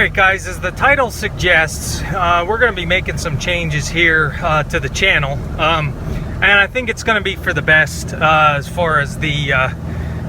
Alright guys, as the title suggests, we're going to be making some changes here to the channel, and I think it's going to be for the best as far as the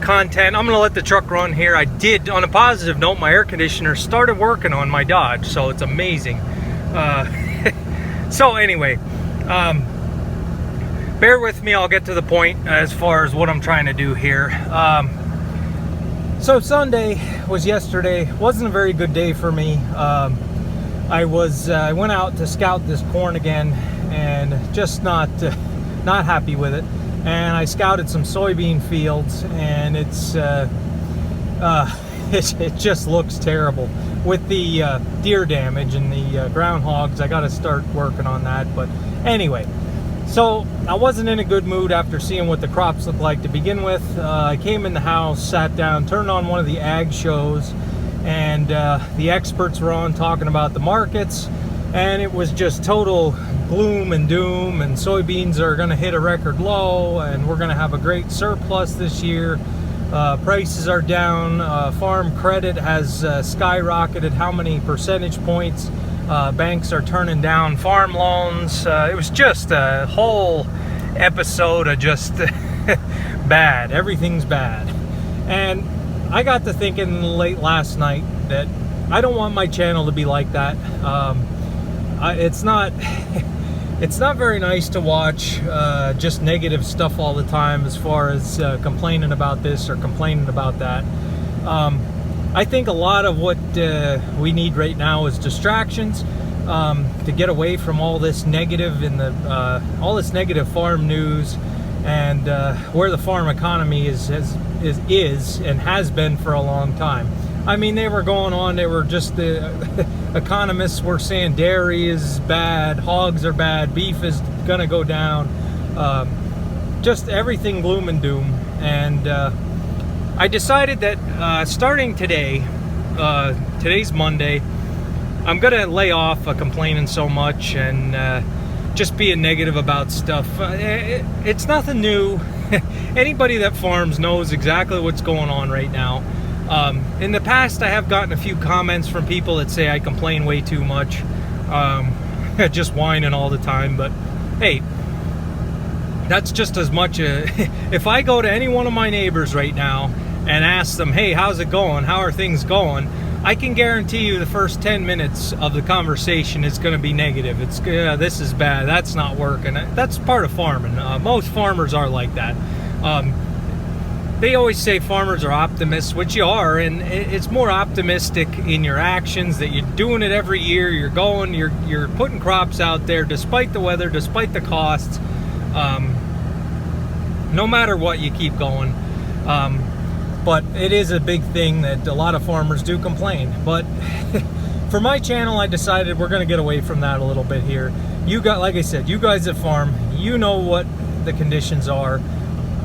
content. I'm going to let the truck run here. I did, on a positive note, my air conditioner started working on my Dodge, so it's amazing. So anyway, bear with me, I'll get to the point as far as what I'm trying to do here. So Sunday was yesterday. Wasn't a very good day for me. I went out to scout this corn again, and just not happy with it. And I scouted some soybean fields, and it just looks terrible with the deer damage and the groundhogs. I got to start working on that. But anyway, so I wasn't in a good mood after seeing what the crops look like to begin with. I came in the house, sat down, turned on one of the ag shows, and the experts were on talking about the markets, and it was just total gloom and doom, and soybeans are going to hit a record low, and we're going to have a great surplus this year. Prices are down. Farm credit has skyrocketed. How many percentage points? Banks are turning down farm loans. It was just a whole episode of just bad. Everything's bad. And I got to thinking late last night that I don't want my channel to be like that. It's not very nice to watch just negative stuff all the time, as far as complaining about this or complaining about that. I think a lot of what we need right now is distractions, to get away from all this negative all this negative farm news, and where the farm economy is and has been for a long time. I mean, they were just the economists were saying dairy is bad, hogs are bad, beef is gonna go down, just everything gloom and doom. And I decided that starting today, today's Monday, I'm gonna lay off complaining so much and just being negative about stuff. It's nothing new. Anybody that farms knows exactly what's going on right now. In the past, I have gotten a few comments from people that say I complain way too much, just whining all the time. But hey, that's just as much if I go to any one of my neighbors right now and ask them, hey, how's it going? How are things going? I can guarantee you the first 10 minutes of the conversation is going to be negative. It's this is bad, that's not working. That's part of farming. Most farmers are like that. They always say farmers are optimists, which you are, and it's more optimistic in your actions, that you're doing it every year. You're putting crops out there despite the weather, despite the costs. No matter what, you keep going. But it is a big thing that a lot of farmers do complain. But for my channel, I decided we're going to get away from that a little bit here. Like I said, you guys that farm, you know what the conditions are.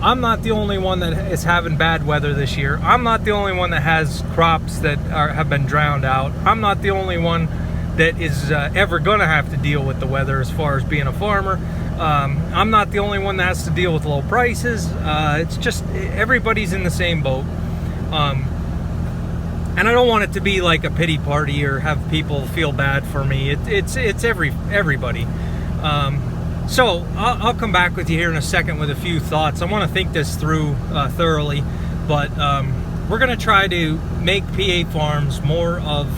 I'm not the only one that is having bad weather this year. I'm not the only one that has crops that have been drowned out. I'm not the only one that is ever going to have to deal with the weather as far as being a farmer. I'm not the only one that has to deal with low prices. It's just everybody's in the same boat. And I don't want it to be like a pity party or have people feel bad for me. It's everybody. So I'll come back with you here in a second with a few thoughts. I want to think this through thoroughly, but we're going to try to make PA Farms more of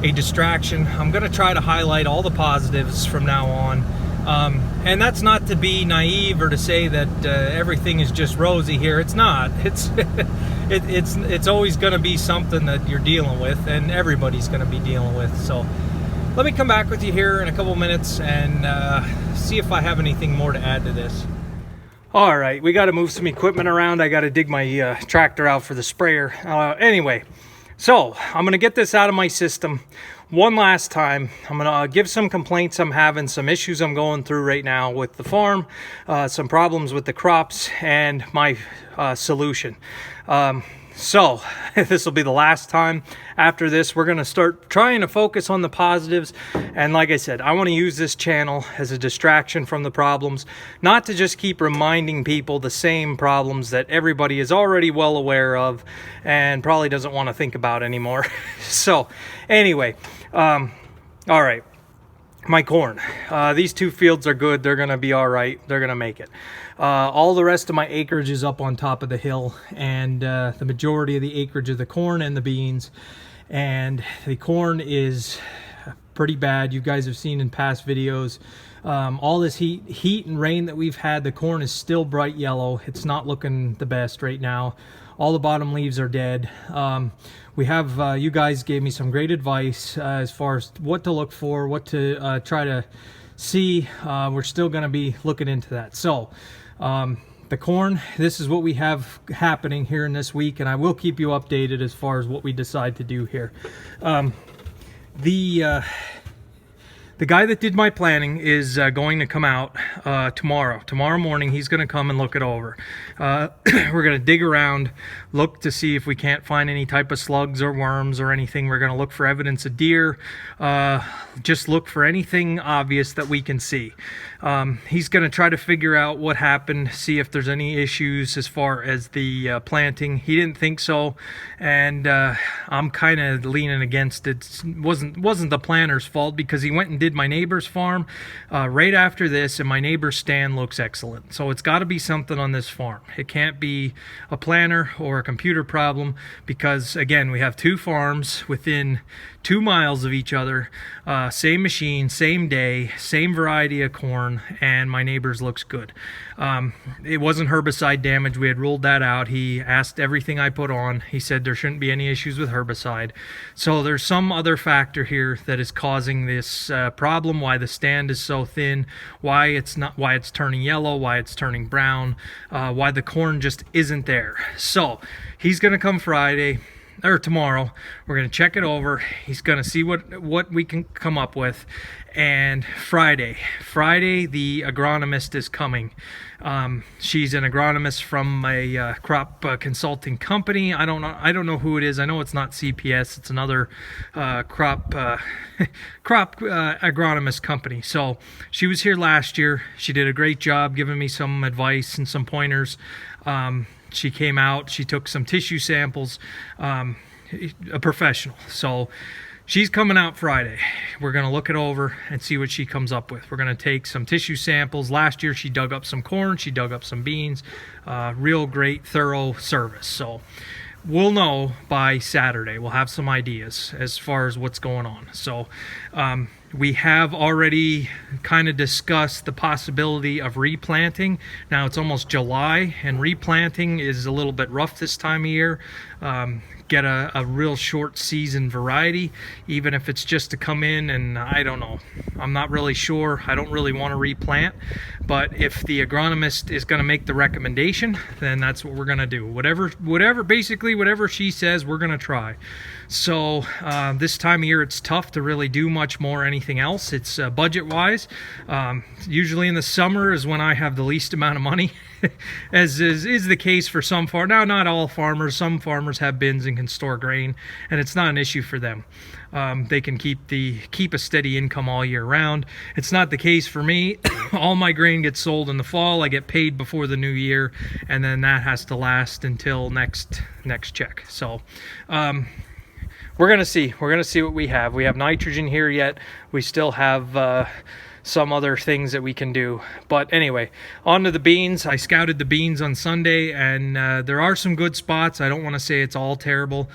a distraction. I'm going to try to highlight all the positives from now on. And that's not to be naive or to say that everything is just rosy here. It's not. It's always going to be something that you're dealing with, and everybody's going to be dealing with. So let me come back with you here in a couple minutes and see if I have anything more to add to this. All right, we got to move some equipment around. I got to dig my tractor out for the sprayer. Anyway, so I'm going to get this out of my system one last time. I'm going to give some complaints I'm having, some issues I'm going through right now with the farm, some problems with the crops, and my solution. So this will be the last time. After this, we're going to start trying to focus on the positives. And like I said, I want to use this channel as a distraction from the problems, not to just keep reminding people the same problems that everybody is already well aware of and probably doesn't want to think about anymore. So anyway, all right. My corn. These 2 fields are good. They're going to be all right. They're going to make it. All the rest of my acreage is up on top of the hill, and the majority of the acreage of the corn and the beans. And the corn is pretty bad. You guys have seen in past videos. All this heat and rain that we've had, the corn is still bright yellow. It's not looking the best right now. All the bottom leaves are dead. We have, you guys gave me some great advice as far as what to look for, what to try to see. We're still going to be looking into that. So the corn, this is what we have happening here in this week, and I will keep you updated as far as what we decide to do here. The guy that did my planting is going to come out tomorrow morning. He's going to come and look it over. We're going to dig around, look to see if we can't find any type of slugs or worms or anything. We're going to look for evidence of deer. Just look for anything obvious that we can see. He's going to try to figure out what happened, see if there's any issues as far as the planting. He didn't think so, and I'm kind of leaning against it. Wasn't the planter's fault, because he went and did my neighbor's farm right after this, and my neighbor's stand looks excellent. So it's got to be something on this farm. It can't be a planter or a computer problem, because again, we have 2 farms within 2 miles of each other, same machine, same day, same variety of corn, and my neighbor's looks good. It wasn't herbicide damage. We had ruled that out. He asked everything I put on. He said there shouldn't be any issues with herbicide. So there's some other factor here that is causing this problem, why the stand is so thin, why it's turning yellow, why it's turning brown, why the corn just isn't there. So he's going to come Friday or tomorrow. We're going to check it over. He's going to see what we can come up with. And Friday the agronomist is coming. She's an agronomist from a crop consulting company. I don't know who it is. I know it's not CPS. It's another crop agronomist company. So she was here last year. She did a great job giving me some advice and some pointers. She came out, she took some tissue samples, a professional. So she's coming out Friday. We're going to look it over and see what she comes up with. We're going to take some tissue samples. Last year she dug up some corn, she dug up some beans. Real great, thorough service. So we'll know by Saturday. We'll have some ideas as far as what's going on. So we have already kind of discussed the possibility of replanting. Now it's almost July, and replanting is a little bit rough this time of year. Get a real short season variety, even if it's just to come in, and I don't know. I'm not really sure. I don't really want to replant, but if the agronomist is going to make the recommendation, then that's what we're going to do. Basically whatever she says, we're going to try. So this time of year, it's tough to really do much more anything else. It's budget-wise. Usually in the summer is when I have the least amount of money, as is the case for some farmers. Now, not all farmers. Some farmers have bins and can store grain, and it's not an issue for them. They can keep a steady income all year round. It's not the case for me. All my grain gets sold in the fall. I get paid before the new year, and then that has to last until next check. So we're gonna see what we have. We have nitrogen here yet. We still have some other things that we can do. But anyway, on to the beans. I scouted the beans on Sunday, and there are some good spots. I don't want to say it's all terrible.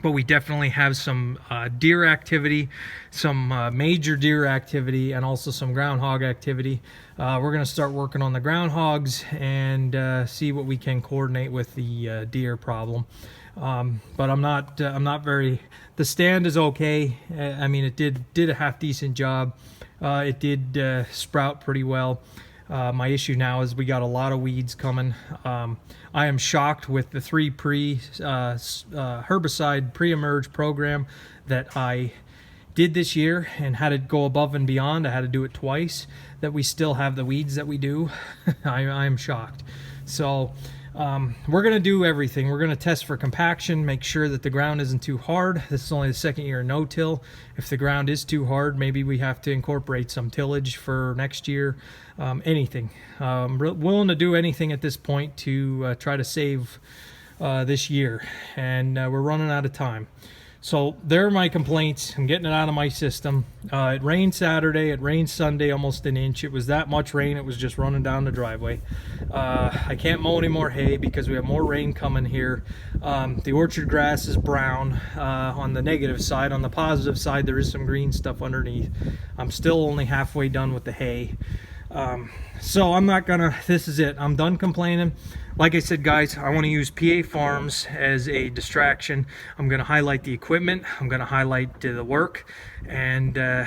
But we definitely have some deer activity, some major deer activity, and also some groundhog activity. We're going to start working on the groundhogs and see what we can coordinate with the deer problem. But I'm not very. The stand is okay. I mean, it did a half decent job. It did sprout pretty well. My issue now is we got a lot of weeds coming. I am shocked with the 3 herbicide pre-emerge program that I did this year and had to go above and beyond. I had to do it twice, that we still have the weeds that we do. I am shocked. So We're going to do everything. We're going to test for compaction, make sure that the ground isn't too hard. This is only the second year of no-till. If the ground is too hard, maybe we have to incorporate some tillage for next year. Anything. Willing to do anything at this point to try to save this year, and we're running out of time. So there are my complaints. I'm getting it out of my system. It rained Saturday, it rained Sunday, almost an inch. It was that much rain, it was just running down the driveway. I can't mow any more hay because we have more rain coming here. The orchard grass is brown on the negative side. On the positive side, there is some green stuff underneath. I'm still only halfway done with the hay. So I'm not gonna, this is it. I'm done complaining. Like I said, guys, I want to use PA Farms as a distraction. I'm going to highlight the equipment. I'm going to highlight the work, and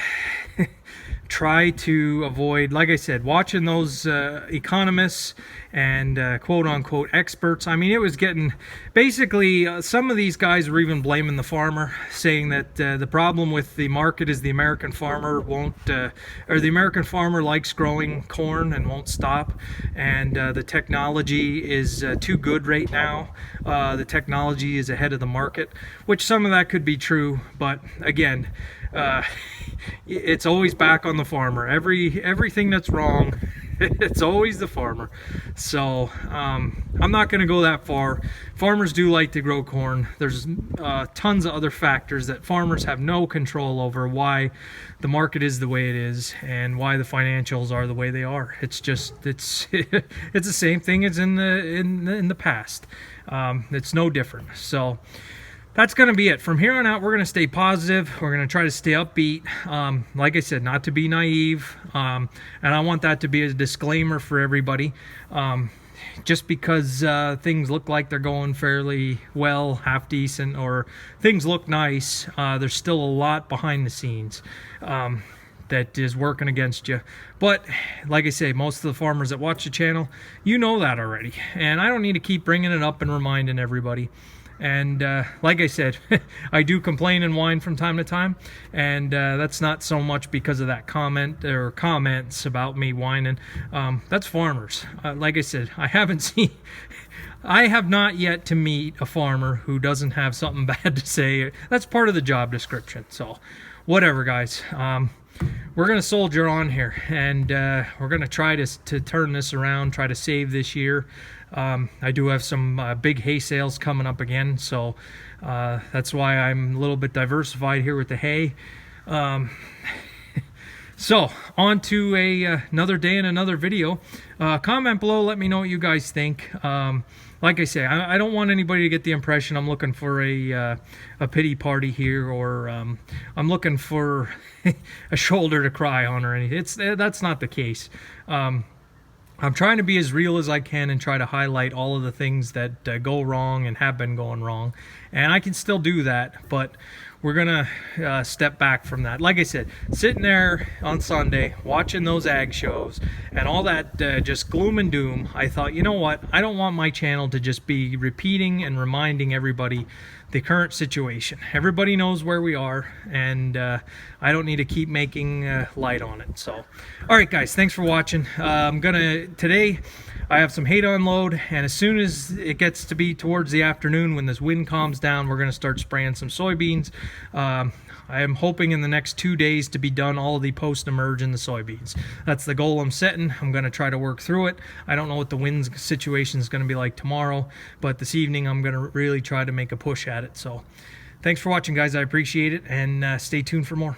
try to avoid, like I said, watching those economists and quote-unquote experts. I mean, it was getting, basically, some of these guys were even blaming the farmer, saying that the problem with the market is the American farmer won't, or the American farmer likes growing corn and won't stop, and the technology is too good right now. The technology is ahead of the market, which some of that could be true, but again, it's always back on the farmer. Everything that's wrong, it's always the farmer. So I'm not going to go that far. Farmers do like to grow corn. There's tons of other factors that farmers have no control over, why the market is the way it is and why the financials are the way they are. It's just, it's it's the same thing as in the past. It's no different. So that's going to be it. From here on out, we're going to stay positive. We're going to try to stay upbeat. Like I said, not to be naive. And I want that to be a disclaimer for everybody. Just because things look like they're going fairly well, half decent, or things look nice, there's still a lot behind the scenes that is working against you. But like I say, most of the farmers that watch the channel, you know that already. And I don't need to keep bringing it up and reminding everybody. And like I said, I do complain and whine from time to time, and that's not so much because of that comment or comments about me whining. That's farmers. Like I said, I have not yet to meet a farmer who doesn't have something bad to say. That's part of the job description. So whatever, guys. We're going to soldier on here, and we're going to try to turn this around, try to save this year. I do have some big hay sales coming up again, so that's why I'm a little bit diversified here with the hay. So on to another day and another video. Comment below, let me know what you guys think. Like I say, I don't want anybody to get the impression I'm looking for a pity party here, or I'm looking for a shoulder to cry on or anything. That's not the case. I'm trying to be as real as I can and try to highlight all of the things that go wrong and have been going wrong. And I can still do that, but we're going to step back from that. Like I said, sitting there on Sunday, watching those ag shows and all that just gloom and doom, I thought, you know what? I don't want my channel to just be repeating and reminding everybody the current situation. Everybody knows where we are, and I don't need to keep making light on it. So, all right, guys, thanks for watching. Today I have some hay to unload, and as soon as it gets to be towards the afternoon when this wind calms down, we're going to start spraying some soybeans. I am hoping in the next 2 days to be done all of the post-emerge in the soybeans. That's the goal I'm setting. I'm going to try to work through it. I don't know what the wind situation is going to be like tomorrow, but this evening I'm going to really try to make a push at it. So thanks for watching, guys. I appreciate it, and stay tuned for more.